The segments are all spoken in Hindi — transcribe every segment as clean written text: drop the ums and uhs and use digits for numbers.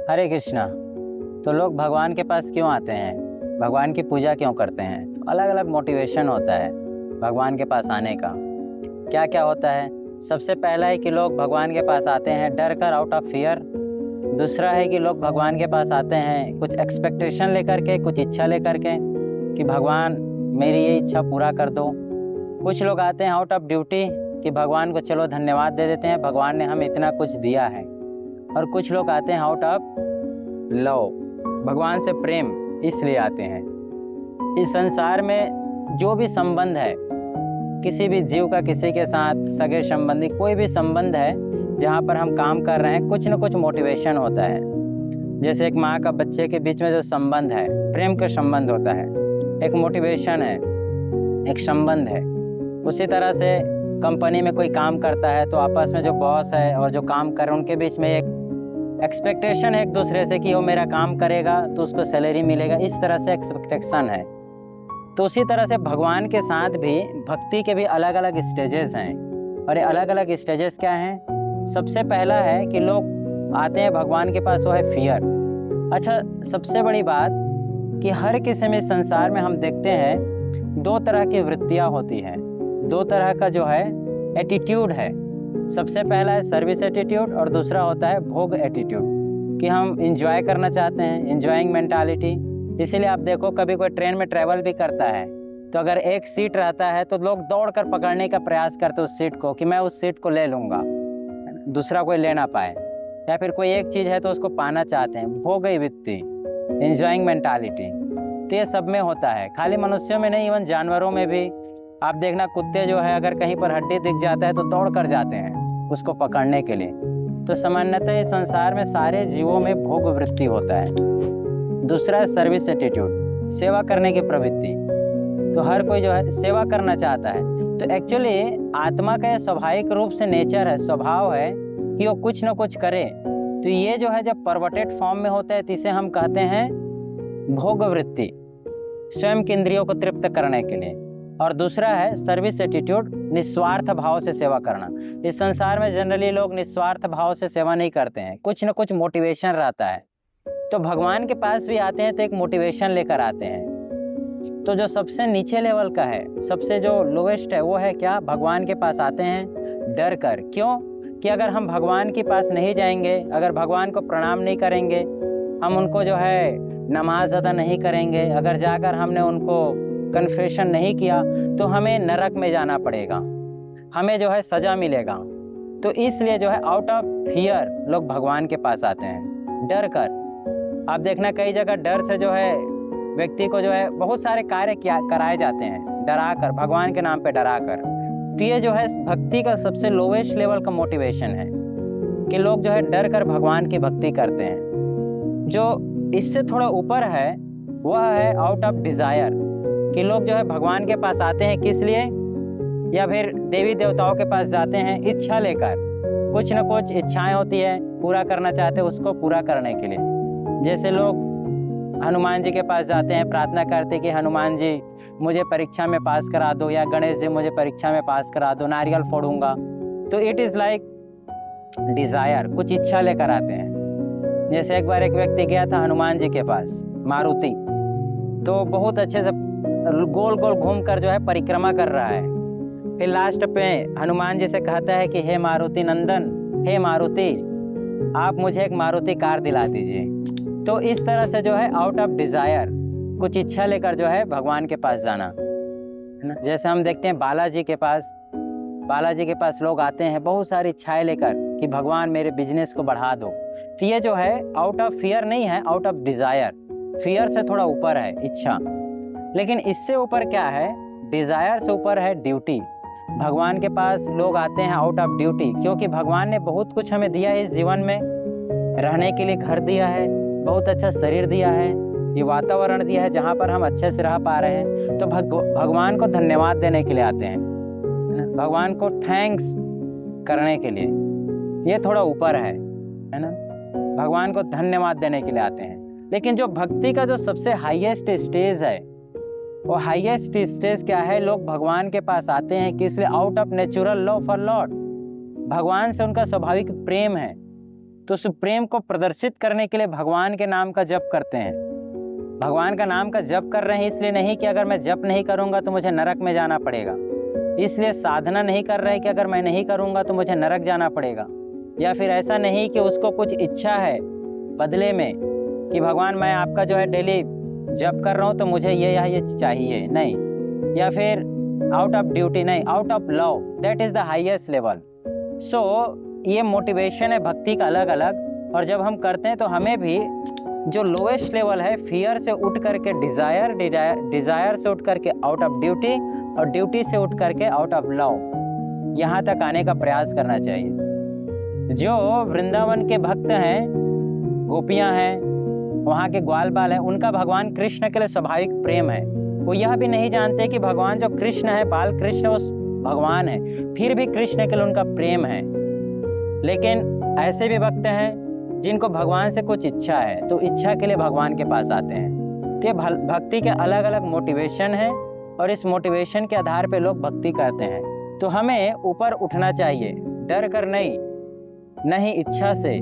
हरे कृष्णा। तो लोग भगवान के पास क्यों आते हैं, भगवान की पूजा क्यों करते हैं? तो अलग अलग मोटिवेशन होता है भगवान के पास आने का। क्या क्या होता है? सबसे पहला है कि लोग भगवान के पास आते हैं डर कर, आउट ऑफ फियर। दूसरा है कि लोग भगवान के पास आते हैं कुछ एक्सपेक्टेशन लेकर के, कुछ इच्छा लेकर के कि भगवान मेरी ये इच्छा पूरा कर दो। कुछ लोग आते हैं आउट ऑफ ड्यूटी कि भगवान को चलो धन्यवाद दे देते हैं, भगवान ने हमें इतना कुछ दिया है। और कुछ लोग आते हैं आउट ऑफ लव, भगवान से प्रेम इसलिए आते हैं। इस संसार में जो भी संबंध है किसी भी जीव का, किसी के साथ सगे संबंधी, कोई भी संबंध है जहाँ पर हम काम कर रहे हैं, कुछ न कुछ मोटिवेशन होता है। जैसे एक माँ का बच्चे के बीच में जो संबंध है, प्रेम का संबंध होता है, एक मोटिवेशन है, एक संबंध है। उसी तरह से कंपनी में कोई काम करता है तो आपस में जो बॉस है और जो काम कर रहे हैं उनके बीच में एक एक्सपेक्टेशन है एक दूसरे से कि वो मेरा काम करेगा तो उसको सैलरी मिलेगा, इस तरह से एक्सपेक्टेशन है। तो उसी तरह से भगवान के साथ भी भक्ति के भी अलग अलग स्टेजेस हैं। और ये अलग अलग स्टेजेस क्या हैं? सबसे पहला है कि लोग आते हैं भगवान के पास, वो है फियर। अच्छा, सबसे बड़ी बात कि हर किसी में संसार में हम देखते हैं दो तरह की वृत्तियाँ होती हैं, दो तरह का जो है एटीट्यूड है। सबसे पहला है सर्विस एटीट्यूड और दूसरा होता है भोग एटीट्यूड, कि हम इंजॉय करना चाहते हैं, इंजॉइंग मेंटालिटी। इसीलिए आप देखो कभी कोई ट्रेन में ट्रैवल भी करता है तो अगर एक सीट रहता है तो लोग दौड़कर पकड़ने का प्रयास करते हैं उस सीट को कि मैं उस सीट को ले लूँगा, दूसरा कोई ले ना पाए। या फिर कोई एक चीज़ है तो उसको पाना चाहते हैं, भोग वृत्ति, इंजॉइंग मेंटालिटी। तो ये सब में होता है, खाली मनुष्यों में नहीं, इवन जानवरों में भी। आप देखना कुत्ते जो है अगर कहीं पर हड्डी दिख जाता है तो दौड़ कर जाते हैं उसको पकड़ने के लिए। तो सामान्यतः इस संसार में सारे जीवों में भोग वृत्ति होता है। दूसरा है सर्विस एटीट्यूड, सेवा करने की प्रवृत्ति। तो हर कोई जो है सेवा करना चाहता है। तो एक्चुअली आत्मा का स्वाभाविक रूप से नेचर है, स्वभाव है कि वो कुछ न कुछ करे। तो ये जो है जब परवर्टेड फॉर्म में होता है तो इसे हम कहते हैं भोग वृत्ति, स्वयं के इंद्रियों को तृप्त करने के लिए। और दूसरा है सर्विस एटीट्यूड, निस्वार्थ भाव से सेवा करना। इस संसार में जनरली लोग निस्वार्थ भाव से सेवा नहीं करते हैं, कुछ न कुछ मोटिवेशन रहता है। तो भगवान के पास भी आते हैं तो एक मोटिवेशन लेकर आते हैं। तो जो सबसे नीचे लेवल का है, सबसे जो लोवेस्ट है, वो है क्या? भगवान के पास आते हैं डर कर। क्यों? कि अगर हम भगवान के पास नहीं जाएंगे, अगर भगवान को प्रणाम नहीं करेंगे, हम उनको जो है नमाज अदा नहीं करेंगे, अगर जाकर हमने उनको कन्फेशन नहीं किया तो हमें नरक में जाना पड़ेगा, हमें जो है सजा मिलेगा। तो इसलिए जो है आउट ऑफ फियर लोग भगवान के पास आते हैं डर कर। आप देखना कई जगह डर से जो है व्यक्ति को जो है बहुत सारे कार्य कराए जाते हैं डरा कर, भगवान के नाम पे डरा कर। तो ये जो है भक्ति का सबसे लोवेस्ट लेवल का मोटिवेशन है कि लोग जो है डर कर भगवान की भक्ति करते हैं। जो इससे थोड़ा ऊपर है वह है आउट ऑफ डिज़ायर, कि लोग जो है भगवान के पास आते हैं किस लिए, या फिर देवी देवताओं के पास जाते हैं इच्छा लेकर। कुछ न कुछ इच्छाएं होती है, पूरा करना चाहते हैं, उसको पूरा करने के लिए। जैसे लोग हनुमान जी के पास जाते हैं, प्रार्थना करते हैं कि हनुमान जी मुझे परीक्षा में पास करा दो, या गणेश जी मुझे परीक्षा में पास करा दो, नारियल फोड़ूंगा। तो इट इज़ लाइक डिज़ायर, कुछ इच्छा लेकर आते हैं। जैसे एक बार एक व्यक्ति गया था हनुमान जी के पास, मारुति, तो बहुत अच्छे से गोल गोल घूम कर जो है परिक्रमा कर रहा है। फिर लास्ट पे हनुमान जी से कहता है कि हे मारुति नंदन, हे मारुति, आप मुझे एक मारुति कार दिला दीजिए। तो इस तरह से जो है आउट ऑफ डिज़ायर, कुछ इच्छा लेकर जो है भगवान के पास जाना, है ना। जैसे हम देखते हैं बालाजी के पास लोग आते हैं बहुत सारी इच्छाएं लेकर कि भगवान मेरे बिजनेस को बढ़ा दो। तो ये जो है आउट ऑफ फियर नहीं है, आउट ऑफ डिज़ायर। फियर से थोड़ा ऊपर है इच्छा, लेकिन इससे ऊपर क्या है? डिज़ायर से ऊपर है ड्यूटी। भगवान के पास लोग आते हैं आउट ऑफ ड्यूटी, क्योंकि भगवान ने बहुत कुछ हमें दिया है इस जीवन में। रहने के लिए घर दिया है, बहुत अच्छा शरीर दिया है, ये वातावरण दिया है जहाँ पर हम अच्छे से रह पा रहे हैं। तो भगवान को धन्यवाद देने के लिए आते हैं, भगवान को थैंक्स करने के लिए। ये थोड़ा ऊपर है ना, भगवान को धन्यवाद देने के लिए आते हैं। लेकिन जो भक्ति का जो सबसे हाईएस्ट स्टेज है, वो हाईएस्ट स्टेज क्या है? लोग भगवान के पास आते हैं कि इसलिए out of natural love for Lord, भगवान से उनका स्वाभाविक प्रेम है। तो तो उस प्रेम को प्रदर्शित करने के लिए भगवान के नाम का जप करते हैं। भगवान का नाम का जप कर रहे हैं इसलिए नहीं कि अगर मैं जप नहीं करूंगा तो मुझे नरक में जाना पड़ेगा, इसलिए साधना नहीं कर रहे कि अगर मैं नहीं करूंगा तो मुझे नरक जाना पड़ेगा, या फिर ऐसा नहीं कि उसको कुछ इच्छा है बदले में कि भगवान मैं आपका जो है डेली जप कर रहा हूँ तो मुझे ये चाहिए, नहीं, या फिर आउट ऑफ ड्यूटी, नहीं, out of love, that is the highest level. So ये मोटिवेशन है भक्ति का अलग अलग। और जब हम करते हैं तो हमें भी जो लोएस्ट लेवल है फियर से उठ करके डिजायर से उठ करके आउट ऑफ ड्यूटी, और ड्यूटी से उठ करके आउट ऑफ लव, यहाँ तक आने का प्रयास करना चाहिए। जो वृंदावन के भक्त हैं, गोपियां हैं, वहाँ के ग्वाल बाल हैं, उनका भगवान कृष्ण के लिए स्वाभाविक प्रेम है। वो यह भी नहीं जानते कि भगवान जो कृष्ण है, बाल कृष्ण वो भगवान है, फिर भी कृष्ण के लिए उनका प्रेम है। लेकिन ऐसे भी भक्त हैं जिनको भगवान से कुछ इच्छा है, तो इच्छा के लिए भगवान के पास आते हैं। तो ये भक्ति के अलग अलग मोटिवेशन है, और इस मोटिवेशन के आधार पे लोग भक्ति करते हैं। तो हमें ऊपर उठना चाहिए, डर कर नहीं, इच्छा से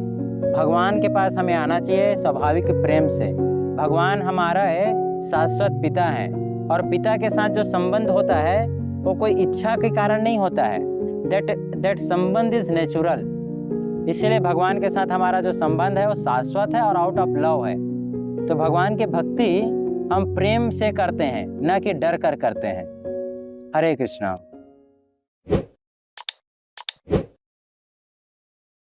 भगवान के पास हमें आना चाहिए, स्वाभाविक प्रेम से। भगवान हमारा शाश्वत पिता है, और पिता के साथ जो संबंध होता है वो कोई इच्छा के कारण नहीं होता है, दैट संबंध इज नेचुरल। इसलिए भगवान के साथ हमारा जो संबंध है वो शाश्वत है और आउट ऑफ लव है। तो भगवान की भक्ति हम प्रेम से करते हैं, न कि डर कर करते हैं। हरे कृष्णा।